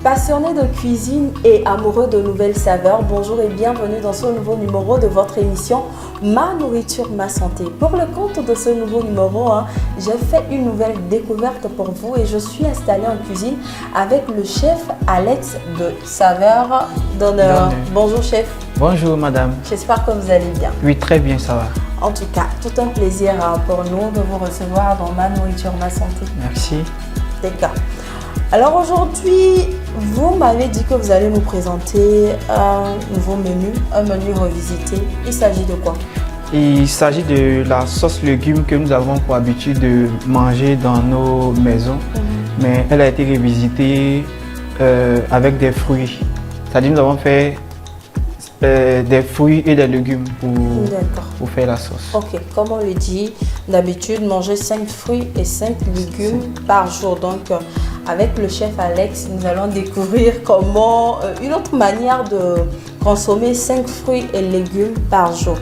Passionné de cuisine et amoureux de nouvelles saveurs, bonjour et bienvenue dans ce nouveau numéro de votre émission Ma nourriture, ma santé. Pour le compte de ce nouveau numéro, j'ai fait une nouvelle découverte pour vous et je suis installée en cuisine avec le chef Alex de Saveurs d'Honneur. Bonjour chef. Bonjour madame. J'espère que vous allez bien. Oui, très bien, ça va. En tout cas, tout un plaisir pour nous de vous recevoir dans Ma nourriture, ma santé. Merci. D'accord. Alors aujourd'hui, vous m'avez dit que vous allez nous présenter un nouveau menu, un menu revisité. Il s'agit de quoi? Il s'agit de la sauce légumes que nous avons pour habitude de manger dans nos maisons, mais elle a été revisitée avec des fruits. C'est-à-dire nous avons fait des fruits et des légumes pour faire la sauce. Ok, comme on le dit, d'habitude, manger 5 fruits et 5 légumes par jour. Donc, avec le chef Alex, nous allons découvrir comment une autre manière de consommer 5 fruits et légumes par jour.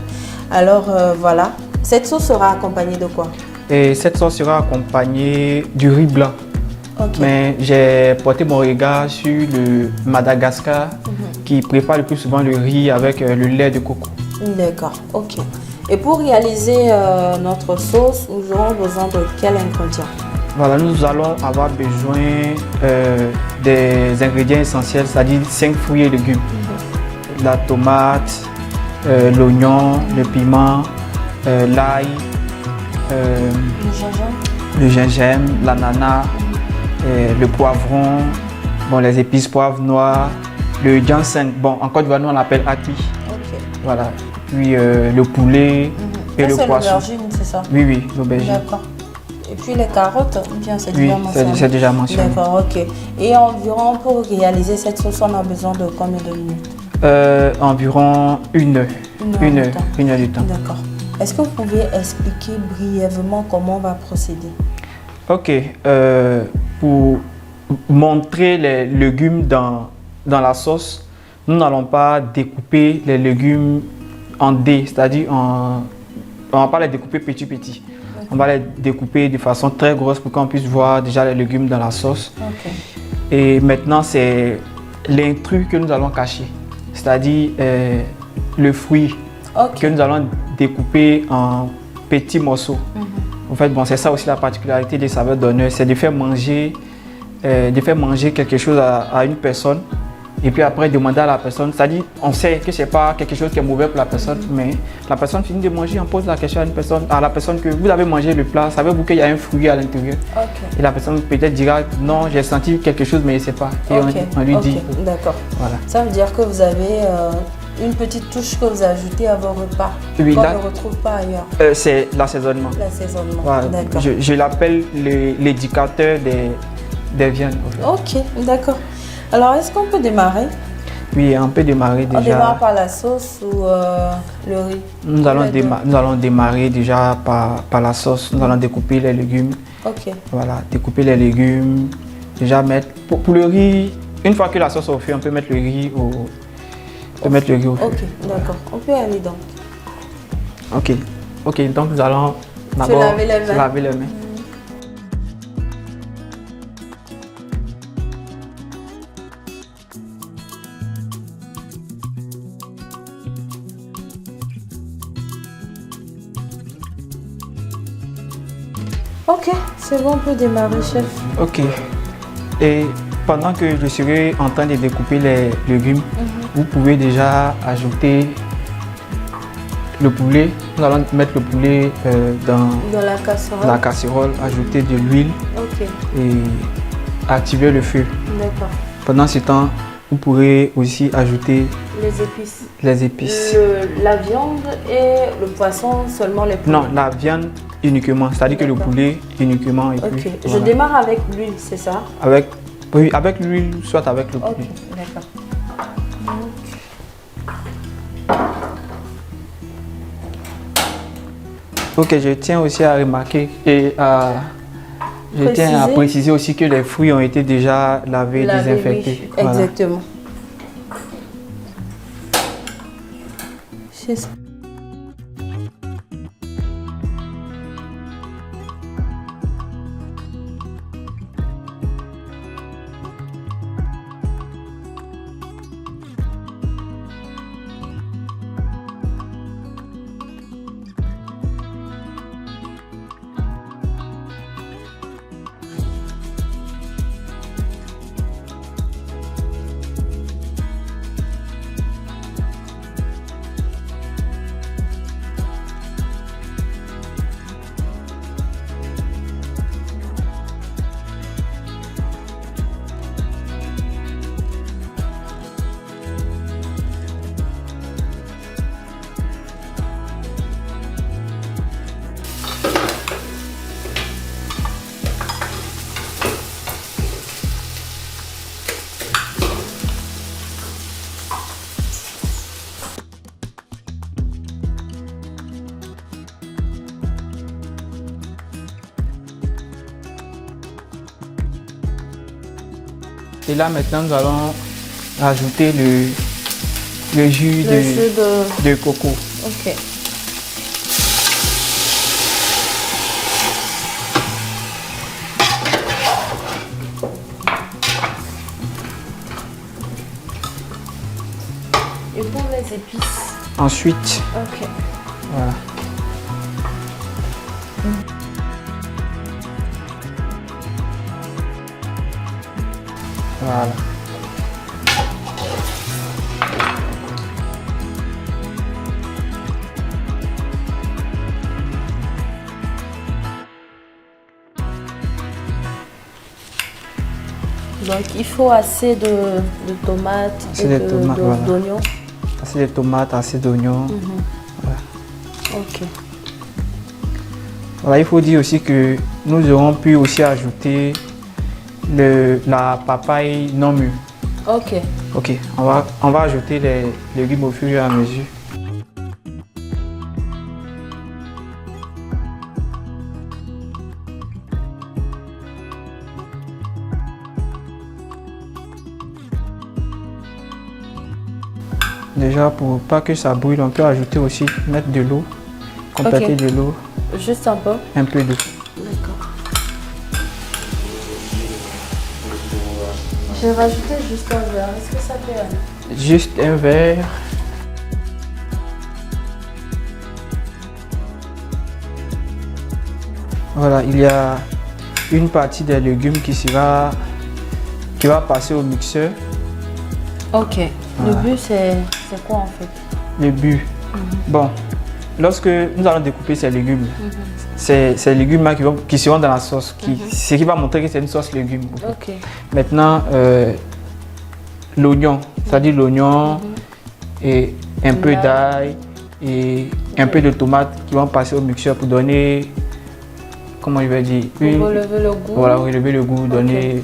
Alors, voilà. Cette sauce sera accompagnée de quoi? Et cette sauce sera accompagnée du riz blanc. Okay. Mais j'ai porté mon regard sur le Madagascar qui prépare le plus souvent le riz avec le lait de coco. D'accord, ok. Et pour réaliser notre sauce, nous aurons besoin de quels ingrédients? Voilà, nous allons avoir besoin des ingrédients essentiels, c'est-à-dire 5 fruits et légumes. La tomate, l'oignon, le piment, l'ail, le gingembre, l'ananas, le poivron, bon, les épices poivre noir, le ginseng, bon, en Côte d'Ivoire, nous on l'appelle aki. Okay. Voilà, puis le poulet et le poisson. L'aubergine, c'est ça? Oui, oui, l'aubergine. D'accord. Et puis les carottes, bien c'est oui, déjà mentionné. c'est déjà mentionné. D'accord, ok. Et environ pour réaliser cette sauce, on a besoin de combien de minutes? Environ une heure du temps. D'accord. Est-ce que vous pouvez expliquer brièvement comment on va procéder? Ok. Pour montrer les légumes dans la sauce, nous n'allons pas découper les légumes en dés, c'est-à-dire on ne va pas les découper petit. On va les découper de façon très grosse pour qu'on puisse voir déjà les légumes dans la sauce. Okay. Et maintenant, c'est l'intrus que nous allons cacher, c'est-à-dire le fruit que nous allons découper en petits morceaux. En fait, bon, c'est ça aussi la particularité des Saveurs d'Honneur, c'est de faire manger quelque chose à une personne et puis après demander à la personne, c'est-à-dire on sait que c'est pas quelque chose qui est mauvais pour la personne, mais la personne finit de manger, on pose la question à la personne que vous avez mangé le plat, savez-vous qu'il y a un fruit à l'intérieur? Et la personne peut-être dira non, j'ai senti quelque chose mais je ne sais pas. Et on lui dit. D'accord. Voilà. Ça veut dire que vous avez une petite touche que vous ajoutez à vos repas, oui, qu'on ne retrouve pas ailleurs. C'est l'assaisonnement. L'assaisonnement, voilà. D'accord. Je l'appelle l'éducateur des viandes. En fait. Ok, d'accord. Alors, est-ce qu'on peut démarrer? Oui, on peut démarrer déjà. On démarre par la sauce ou le riz? Nous allons démarrer déjà par la sauce. Nous allons découper les légumes. Ok. Voilà, découper les légumes. Déjà mettre... Pour le riz, une fois que la sauce est au feu, on peut mettre le riz au feu. Ok, d'accord. On peut aller donc. Ok, donc nous allons d'abord laver les mains. Ok, c'est bon, on peut démarrer, chef. Ok. Et pendant que je serai en train de découper les légumes, vous pouvez déjà ajouter le poulet. Nous allons mettre le poulet dans la casserole, ajouter de l'huile et activer le feu. D'accord. Pendant ce temps, vous pourrez aussi ajouter les épices. La viande et le poisson, seulement les poulets? Non, la viande uniquement, c'est-à-dire que le poulet uniquement. Et puis, je démarre avec l'huile, c'est ça? Oui, avec l'huile, soit avec le poulet. D'accord. Ok, je tiens aussi à remarquer et je tiens à préciser aussi que les fruits ont été déjà lavés, désinfectés. Oui, exactement. Voilà. Et là maintenant nous allons rajouter le jus de coco. Ok. Et pour les épices? Ensuite, ok. Voilà. Voilà. Donc il faut assez de tomates Assez et de tomates, voilà. d'oignons. Assez de tomates, assez d'oignons. Voilà. Ok. Voilà, il faut dire aussi que nous aurons pu aussi ajouter la papaye non mûre. Ok. Ok, on va ajouter les légumes au fur et à mesure. Déjà, pour pas que ça brûle, on peut ajouter aussi, mettre de l'eau, compléter de l'eau, Juste un peu. un peu d'eau. D'accord. Je vais rajouter juste un verre. Est-ce que ça peut aller? Juste un verre. Voilà, il y a une partie des légumes qui va passer au mixeur. Ok. Voilà. Le but, c'est quoi en fait? Le but. Bon, lorsque nous allons découper ces légumes, ces légumes-là qui seront dans la sauce, ce qui va montrer que c'est une sauce légumes. Ok. Maintenant, l'oignon, c'est-à-dire l'oignon et un peu d'ail et un peu de tomates qui vont passer au mixeur pour donner, comment je vais dire, Pour relever le goût. Voilà, relever le goût, donner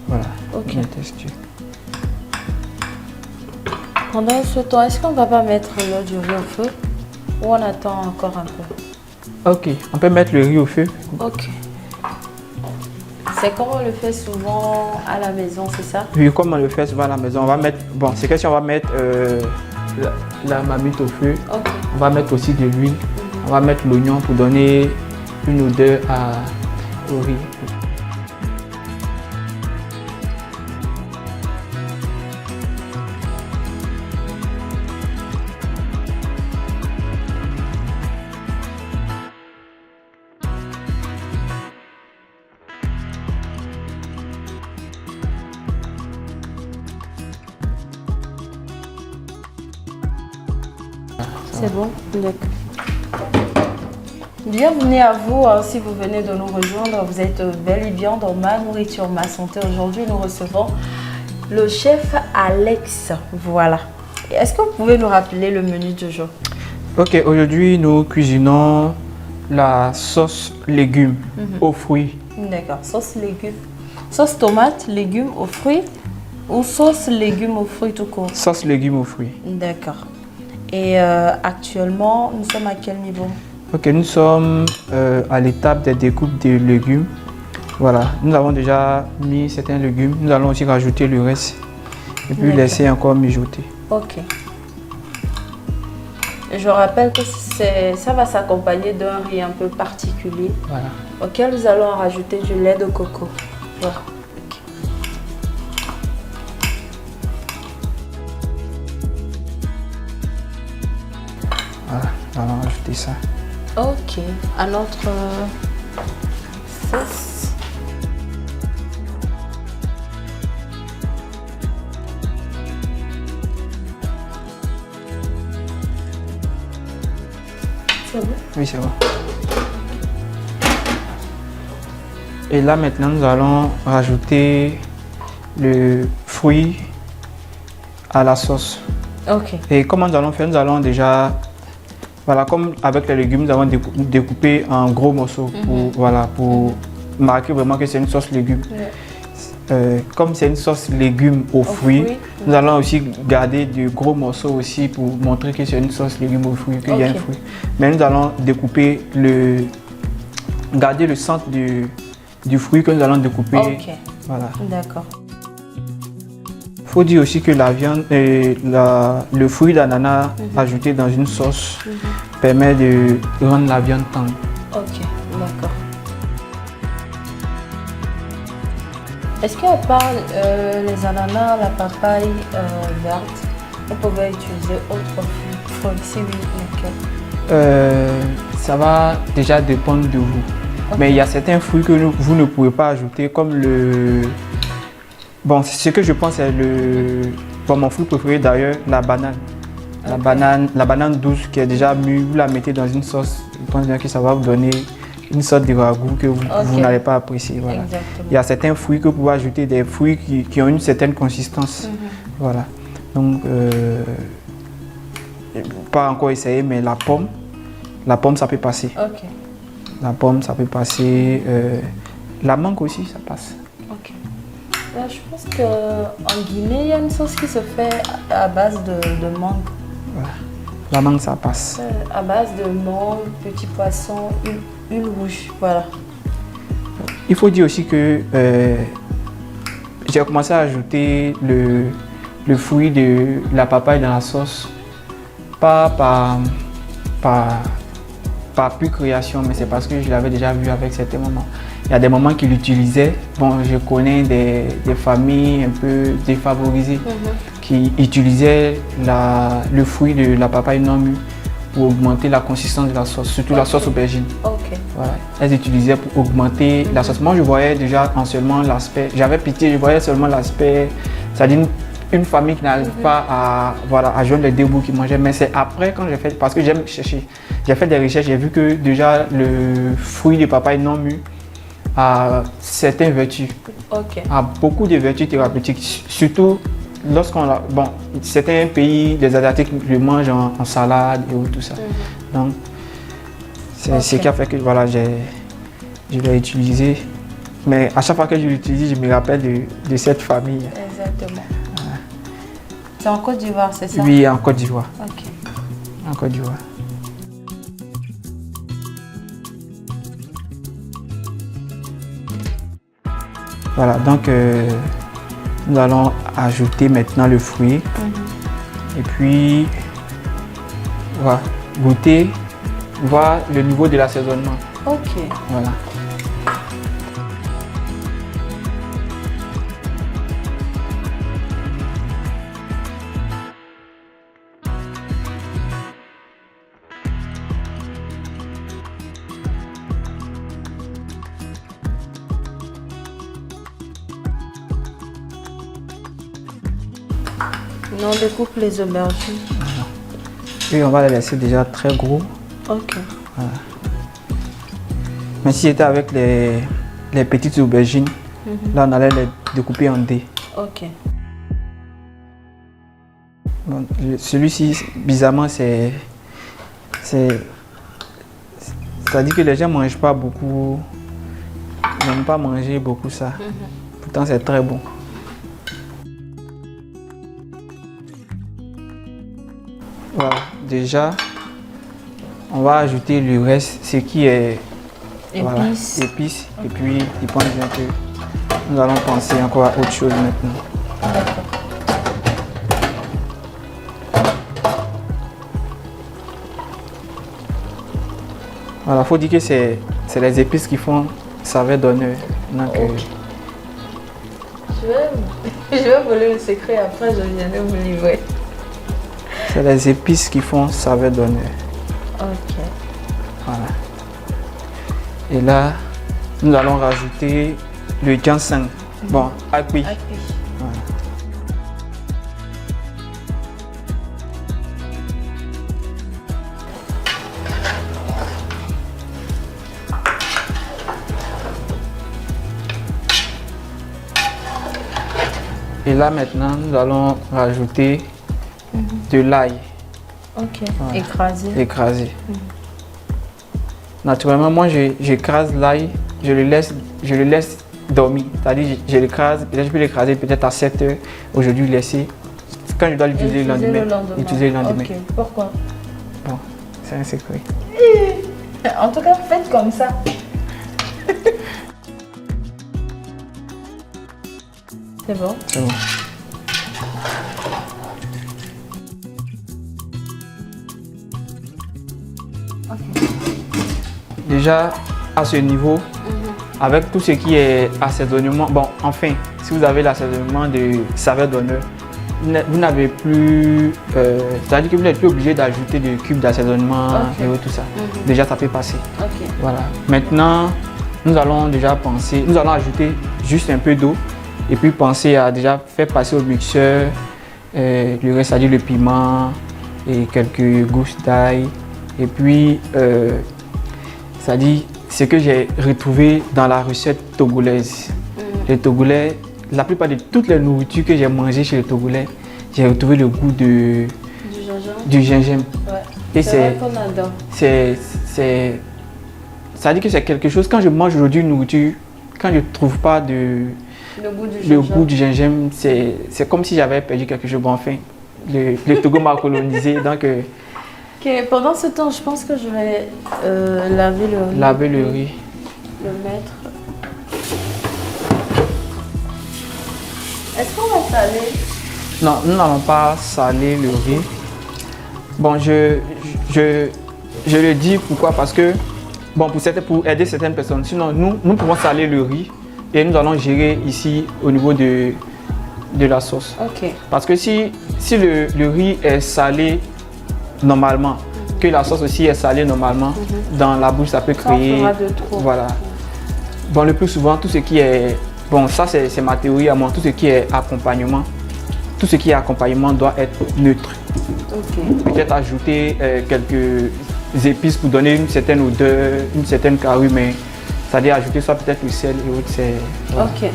voilà, Ok. une texture. Pendant ce temps, est-ce qu'on va pas mettre l'eau du riz au feu ou on attend encore un peu? Ok, on peut mettre le riz au feu. Ok. C'est comme on le fait souvent à la maison, c'est ça? Oui, comme on le fait souvent à la maison, on va mettre, bon, c'est que si on va mettre la marmite au feu, Ok. on va mettre aussi de l'huile, on va mettre l'oignon pour donner une odeur au riz. C'est bon? D'accord. Bienvenue à vous, si vous venez de nous rejoindre, vous êtes bel et bien dans Ma Nourriture, Ma Santé. Aujourd'hui, nous recevons le chef Alex. Voilà. Est-ce que vous pouvez nous rappeler le menu du jour? Ok, aujourd'hui nous cuisinons la sauce légumes aux fruits. D'accord, sauce légumes. Sauce tomate, légumes aux fruits ou sauce légumes aux fruits tout court? Sauce légumes aux fruits. D'accord. Et actuellement, nous sommes à quel niveau? Ok, nous sommes à l'étape des découpes de légumes. Voilà, nous avons déjà mis certains légumes. Nous allons aussi rajouter le reste et puis laisser encore mijoter. Ok. Je rappelle que ça va s'accompagner d'un riz un peu particulier, Voilà. auquel nous allons rajouter du lait de coco. Voilà. Voilà, nous allons rajouter ça. Ok, à notre sauce. C'est bon? Oui, c'est bon. Et là maintenant, nous allons rajouter le fruit à la sauce. Ok. Et comment nous allons faire? Nous allons déjà, voilà, comme avec les légumes, nous avons découpé en gros morceaux pour, voilà, pour marquer vraiment que c'est une sauce légumes. Comme c'est une sauce légumes aux fruits, nous allons aussi garder de gros morceaux aussi pour montrer que c'est une sauce légumes aux fruits, qu'il y a un fruit. Mais nous allons découper garder le centre du fruit que nous allons découper. Ok. Voilà. D'accord. faut dire aussi que la viande, le fruit d'ananas ajouté dans une sauce permet de rendre la viande tendre. Ok, d'accord. Est-ce qu'à part les ananas, la papaye verte, on pouvait utiliser autre fruit? Si oui, lequel? Ça va déjà dépendre de vous. Okay. Mais il y a certains fruits que vous ne pouvez pas ajouter, comme le... Bon, ce que je pense c'est mon fruit préféré d'ailleurs, la banane. Okay. La banane douce qui est déjà mûre, vous la mettez dans une sauce. Je pense bien que ça va vous donner une sorte de ragoût que vous n'allez pas apprécier. Voilà. Il y a certains fruits que vous pouvez ajouter, des fruits qui ont une certaine consistance. Voilà. Donc, pas encore essayé, mais la pomme ça peut passer. Okay. La pomme ça peut passer. La mangue aussi ça passe. Ok. Là, je pense qu'en Guinée, il y a une sauce qui se fait à base de mangue. Voilà. La mangue ça passe. À base de mangue, petit poisson, huile rouge. Voilà. Il faut dire aussi que j'ai commencé à ajouter le fruit de la papaye dans la sauce. Pas par pure création, mais c'est parce que je l'avais déjà vu avec certains mamans. Il y a des mamans qui l'utilisaient. Bon, je connais des familles un peu défavorisées qui utilisaient le fruit de la papaye non mûre pour augmenter la consistance de la sauce, surtout la sauce aubergine. Voilà. Elles utilisaient pour augmenter la sauce. Moi, je voyais déjà en seulement l'aspect, j'avais pitié, je voyais seulement l'aspect, c'est-à-dire une famille qui n'arrive pas à joindre les deux bouts qui mangeaient. Mais c'est après quand j'ai fait, parce que j'aime chercher, j'ai fait des recherches, j'ai vu que déjà le fruit de papaye non mûr a certaines vertus, a beaucoup de vertus thérapeutiques, surtout lorsqu'on l'a, bon, certains pays des Asiatiques le mangent en salade et tout ça. Donc, c'est ce qui a fait que voilà, je l'ai utilisé. Mais à chaque fois que je l'utilise, je me rappelle de cette famille. Exactement. C'est en Côte d'Ivoire, c'est ça? Oui, en Côte d'Ivoire. Ok. En Côte d'Ivoire. Voilà, donc nous allons ajouter maintenant le fruit. Et puis, voilà, goûter, voir le niveau de l'assaisonnement. Ok. Voilà. On découpe les aubergines. Et on va les laisser déjà très gros. Ok. Voilà. Mais si c'était avec les petites aubergines, là on allait les découper en dés. Ok. Bon, celui-ci, bizarrement, c'est-à-dire que les gens ne mangent pas beaucoup, ils n'aiment pas manger beaucoup ça. Pourtant, c'est très bon. Voilà, déjà, on va ajouter le reste, ce qui est épices. Et puis, je pense bien que nous allons penser encore à autre chose maintenant. D'accord. Voilà, il faut dire que c'est les épices qui font saveur d'honneur. Okay. Je vais voler le secret, après je viendrai vous livrer. C'est les épices qui font saveur d'honneur. Ok. Voilà. Et là, nous allons rajouter le ginseng. Bon, akpi. Voilà. Et là maintenant, nous allons rajouter de l'ail. Ok, voilà. Écrasé. Naturellement, moi j'écrase l'ail, je le laisse dormir. C'est-à-dire je l'écrase, peut-être je peux l'écraser peut-être à 7 heures. Aujourd'hui, laisser. Quand je dois l'utiliser le lendemain. Utiliser le lendemain. Ok, pourquoi? Bon, c'est un secret. En tout cas, faites comme ça. C'est bon? C'est bon. déjà à ce niveau, avec tout ce qui est assaisonnement, bon, enfin, si vous avez l'assaisonnement de saveur d'honneur, vous n'avez plus, c'est-à-dire que vous n'êtes plus obligé d'ajouter des cubes d'assaisonnement et tout ça. Déjà, ça peut passer. Voilà. Maintenant, nous allons ajouter juste un peu d'eau et puis penser à déjà faire passer au mixeur le reste, c'est-à-dire le piment et quelques gousses d'ail. Et puis, c'est-à-dire ce que j'ai retrouvé dans la recette togolaise. Les Togolais, la plupart de toutes les nourritures que j'ai mangées chez les Togolais, j'ai retrouvé le goût du gingembre. Ouais. Et c'est vrai qu'on adore. Ça veut dire que c'est quelque chose, quand je mange aujourd'hui une nourriture, quand je ne trouve pas le goût du gingembre, c'est comme si j'avais perdu quelque chose. Bon, enfin, le Togo m'a colonisé, donc... Pendant ce temps, je pense que je vais laver le riz. Laver le riz. Le mettre. Est-ce qu'on va saler? Non, nous n'allons pas saler le riz. Bon, je le dis pourquoi, parce que, bon, pour aider certaines personnes, sinon nous pouvons saler le riz et nous allons gérer ici au niveau de la sauce. Ok. Parce que si le riz est salé normalement, que la sauce aussi est salée normalement, dans la bouche ça peut créer... Ça de trop. Voilà. Bon, le plus souvent, tout ce qui est... Bon, ça c'est ma théorie à moi, tout ce qui est accompagnement doit être neutre. Ok. Peut-être ajouter quelques épices pour donner une certaine odeur, une certaine carrure, mais c'est-à-dire ajouter soit peut-être le sel et autres, c'est... Voilà. Ok.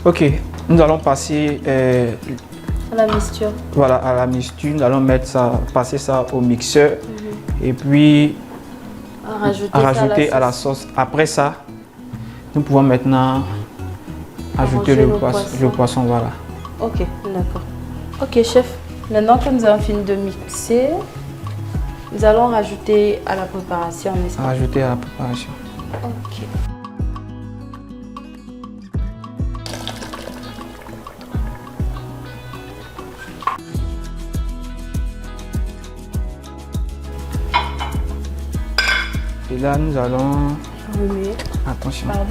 Ok, nous allons passer à la mixture. Voilà, à la mixture. Nous allons passer ça au mixeur et puis rajouter à la sauce. Après ça, nous pouvons maintenant ajouter le poisson. Voilà. Ok, d'accord. Ok, chef. Maintenant que nous avons fini de mixer, nous allons rajouter à la préparation, n'est-ce pas? Rajouter à la préparation. Ok. Et là, nous allons remuer. Attention. Pardon.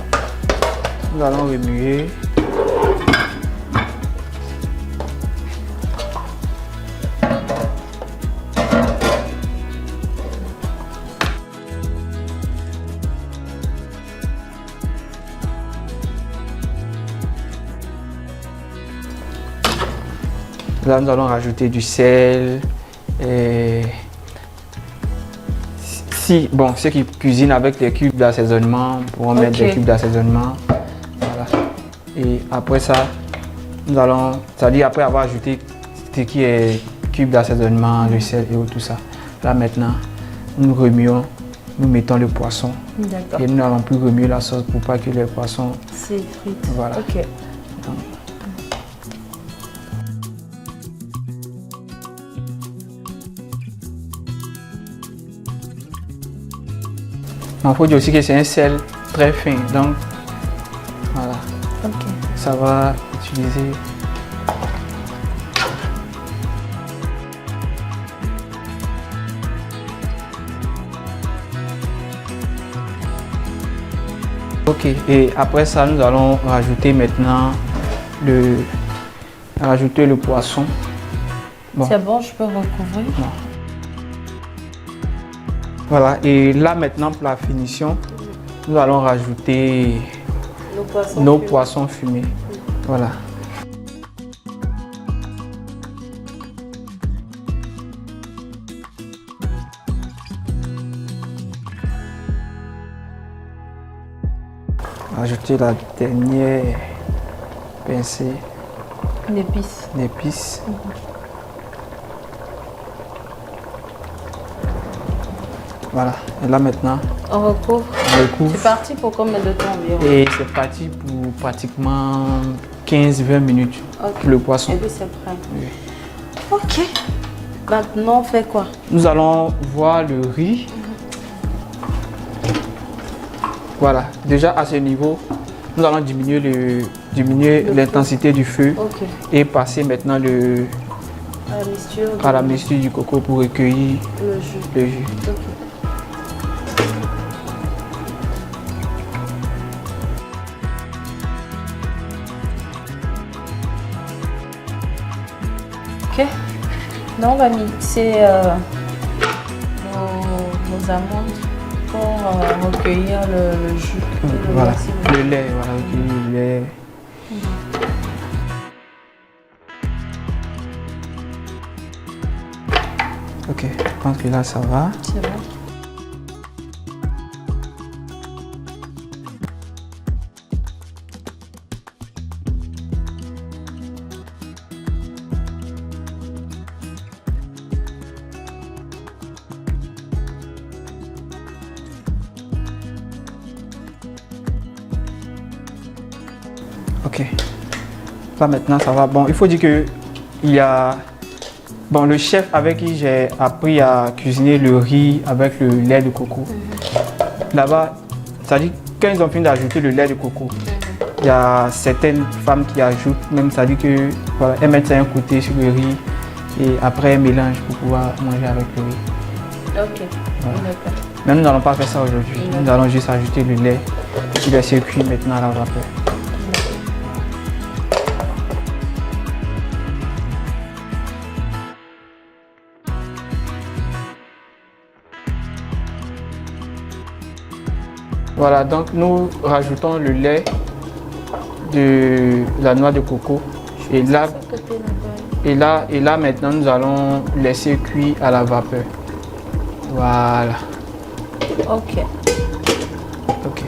Nous allons remuer. Là, nous allons rajouter du sel. Et bon, ceux qui cuisinent avec les cubes d'assaisonnement pourront mettre des cubes d'assaisonnement. Voilà. Et après ça, nous allons, c'est-à-dire après avoir ajouté ce qui est cubes d'assaisonnement, le sel et tout ça. Là maintenant, nous remuons, nous mettons le poisson. Et nous n'allons plus remuer la sauce pour pas que les poissons s'effritent. Voilà. Ok. Donc, il faut dire aussi que c'est un sel très fin, donc voilà. Ok. Ça va utiliser. Ok, et après ça, nous allons rajouter maintenant le poisson. Bon. C'est bon, je peux recouvrir. Bon. Voilà, et là maintenant pour la finition, nous allons rajouter nos poissons fumés. Voilà. Ajouter la dernière pincée d'épices. Voilà, et là maintenant, on recouvre. C'est parti pour combien de temps environ? Et c'est parti pour pratiquement 15-20 minutes pour le poisson. Et puis c'est prêt. Oui. Ok. Maintenant, on fait quoi? Nous allons voir le riz. Voilà, déjà à ce niveau, nous allons diminuer l'intensité du feu et passer maintenant à la mixture du coco pour recueillir le jus. Ok. Donc on va mixer nos amandes pour recueillir le jus. Voilà, le lait, voilà, recueillir le lait. Ok, je pense que là ça va. C'est bon. Ok, là maintenant ça va. Bon, il faut dire que il y a le chef avec qui j'ai appris à cuisiner le riz avec le lait de coco. Là-bas, ça dit quand ils ont fini d'ajouter le lait de coco, il y a certaines femmes qui ajoutent, même ça dit que voilà, elles mettent ça un côté sur le riz et après elles mélangent pour pouvoir manger avec le riz. Ok, voilà. D'accord. Mais nous n'allons pas faire ça aujourd'hui. Nous allons juste ajouter le lait qui va se cuire maintenant à la vapeur. Voilà, donc nous rajoutons le lait de la noix de coco. Et là maintenant nous allons laisser cuire à la vapeur. Voilà. Ok. Ok.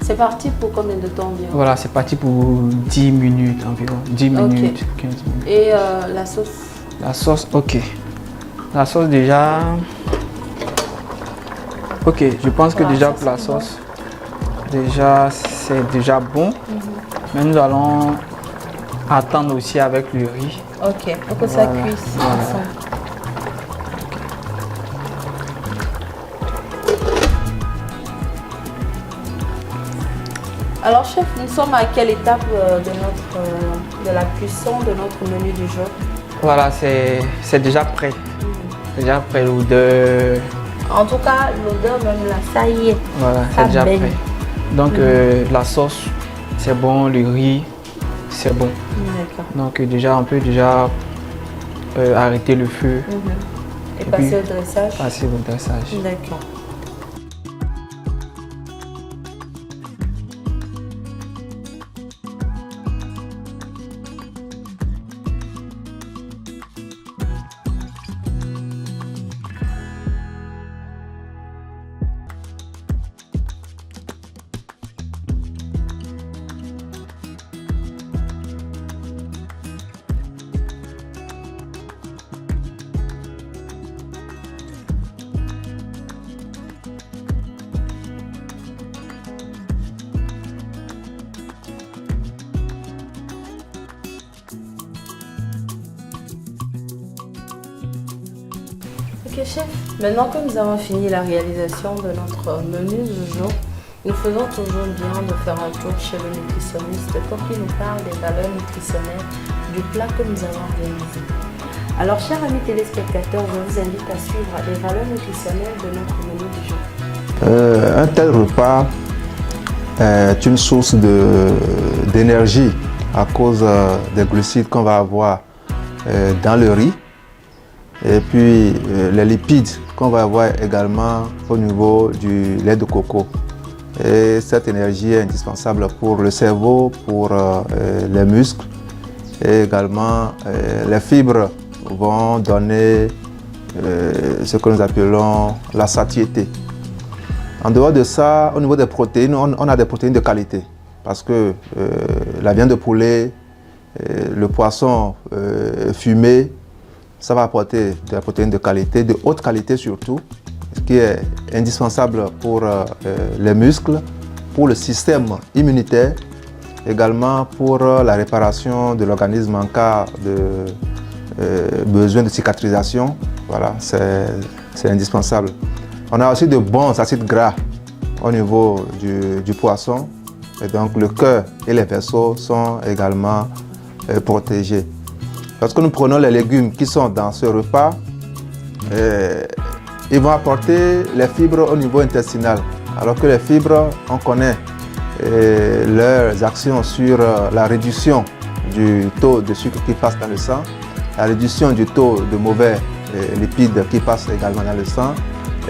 C'est parti pour combien de temps environ? Voilà, c'est parti pour 10 minutes environ. 10 minutes, 15 minutes. Et la sauce? La sauce, ok. La sauce déjà... Ok, je pense que déjà pour la sauce, déjà c'est déjà bon. Mais nous allons attendre aussi avec le riz. Ok, pour que ça cuise ensemble. Alors chef, nous sommes à quelle étape de la cuisson de notre menu du jour? Voilà, c'est déjà prêt. Déjà prêt l'odeur. En tout cas, l'odeur même là, ça y est. Voilà, c'est déjà prêt. Donc la sauce, c'est bon, le riz, c'est bon. Donc déjà, on peut déjà arrêter le feu. Et passer au dressage? Passer au dressage. D'accord. Ok chef, maintenant que nous avons fini la réalisation de notre menu du jour, nous faisons toujours bien de faire un tour chez le nutritionniste pour qu'il nous parle des valeurs nutritionnelles du plat que nous avons réalisé. Alors chers amis téléspectateurs, je vous invite à suivre les valeurs nutritionnelles de notre menu du jour. Un tel repas est une source d'énergie à cause des glucides qu'on va avoir dans le riz. Et puis les lipides qu'on va avoir également au niveau du lait de coco. Et cette énergie est indispensable pour le cerveau, pour les muscles et également les fibres vont donner ce que nous appelons la satiété. En dehors de ça, au niveau des protéines, on a des protéines de qualité parce que la viande de poulet, le poisson fumé, ça va apporter de la protéine de qualité, de haute qualité surtout, ce qui est indispensable pour les muscles, pour le système immunitaire, également pour la réparation de l'organisme en cas de besoin de cicatrisation. Voilà, c'est indispensable. On a aussi de bons acides gras au niveau du poisson, Et donc le cœur et les vaisseaux sont également protégés. Lorsque nous prenons les légumes qui sont dans ce repas, ils vont apporter les fibres au niveau intestinal. Alors que les fibres, on connaît leurs actions sur la réduction du taux de sucre qui passe dans le sang, la réduction du taux de mauvais lipides qui passent également dans le sang,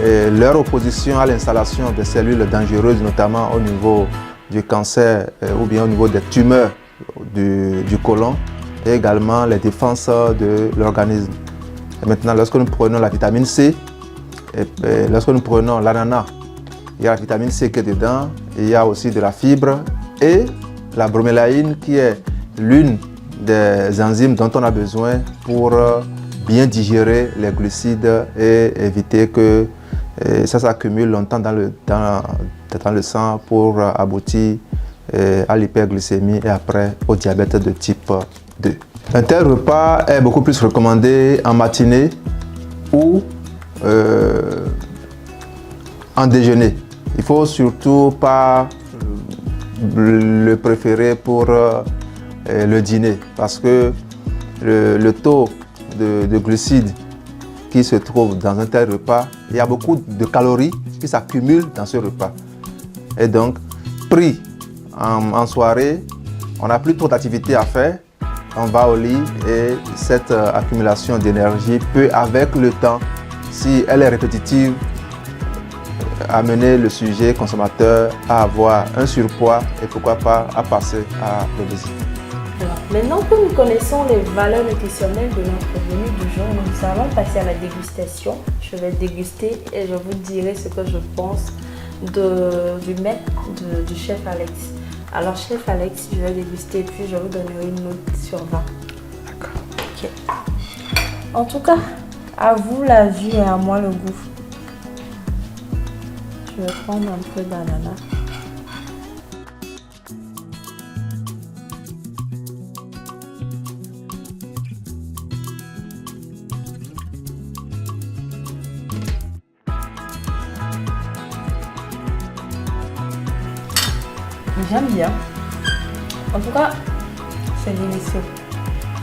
et leur opposition à l'installation des cellules dangereuses, notamment au niveau du cancer ou bien au niveau des tumeurs du côlon, et également les défenses de l'organisme. Maintenant, lorsque nous prenons la vitamine C, et lorsque nous prenons l'ananas, il y a la vitamine C qui est dedans, il y a aussi de la fibre et la bromélaïne qui est l'une des enzymes dont on a besoin pour bien digérer les glucides et éviter que ça s'accumule longtemps dans le sang pour aboutir à l'hyperglycémie et après au diabète de type 2. Un tel repas est beaucoup plus recommandé en matinée ou en déjeuner. Il ne faut surtout pas le préférer pour le dîner parce que le taux de glucides qui se trouve dans un tel repas, il y a beaucoup de calories qui s'accumulent dans ce repas. Et donc, pris en soirée, on n'a plus trop d'activités à faire, on va au lit et cette accumulation d'énergie peut, avec le temps, si elle est répétitive, amener le sujet consommateur à avoir un surpoids et pourquoi pas à passer à l'obésité. Maintenant que nous connaissons les valeurs nutritionnelles de notre menu du jour, nous allons passer à la dégustation. Je vais déguster et je vous dirai ce que je pense du mets du chef Alex. Alors chef Alex, je vais déguster puis je vous donnerai une note sur 20. D'accord. Ok. En tout cas, à vous la vue et à moi le goût. Je vais prendre un peu d'ananas. J'aime bien. En tout cas, c'est délicieux.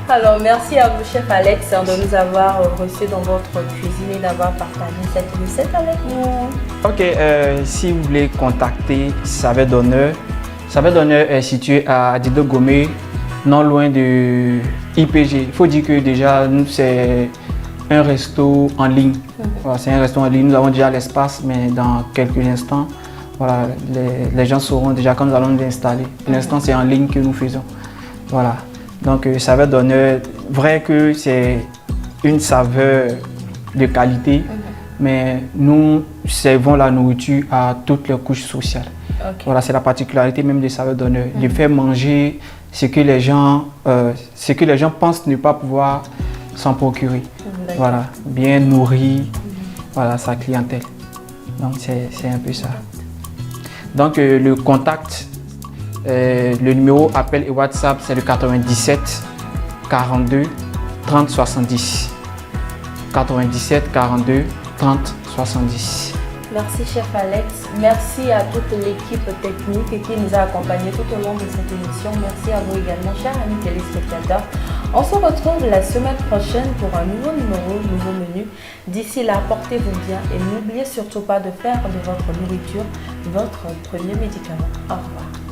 Alors, merci à vous, chef Alex, de nous avoir reçus dans votre cuisine et d'avoir partagé cette recette avec nous. Ok, si vous voulez contacter Saveur d'honneur est situé à Dido Gomé, non loin de IPG. Il faut dire que déjà, nous, c'est un resto en ligne. Voilà, c'est un resto en ligne. Nous avons déjà l'espace, mais dans quelques instants, voilà, les gens sauront déjà quand nous allons nous installer. Pour l'instant, c'est en ligne que nous faisons. Voilà. Donc, saveur d'honneur, vrai que c'est une saveur de qualité, mais nous servons la nourriture à toutes les couches sociales. Okay. Voilà, c'est la particularité même des saveurs d'honneur, de faire manger ce que les gens pensent ne pas pouvoir s'en procurer. Voilà, bien nourri, voilà, sa clientèle. Donc, c'est un peu ça. Donc, le contact, le numéro appel et WhatsApp, c'est le 97 42 30 70. 97 42 30 70. Merci chef Alex, merci à toute l'équipe technique qui nous a accompagnés tout au long de cette émission. Merci à vous également, chers amis téléspectateurs. On se retrouve la semaine prochaine pour un nouveau numéro, nouveau menu. D'ici là, portez-vous bien et n'oubliez surtout pas de faire de votre nourriture votre premier médicament. Au revoir.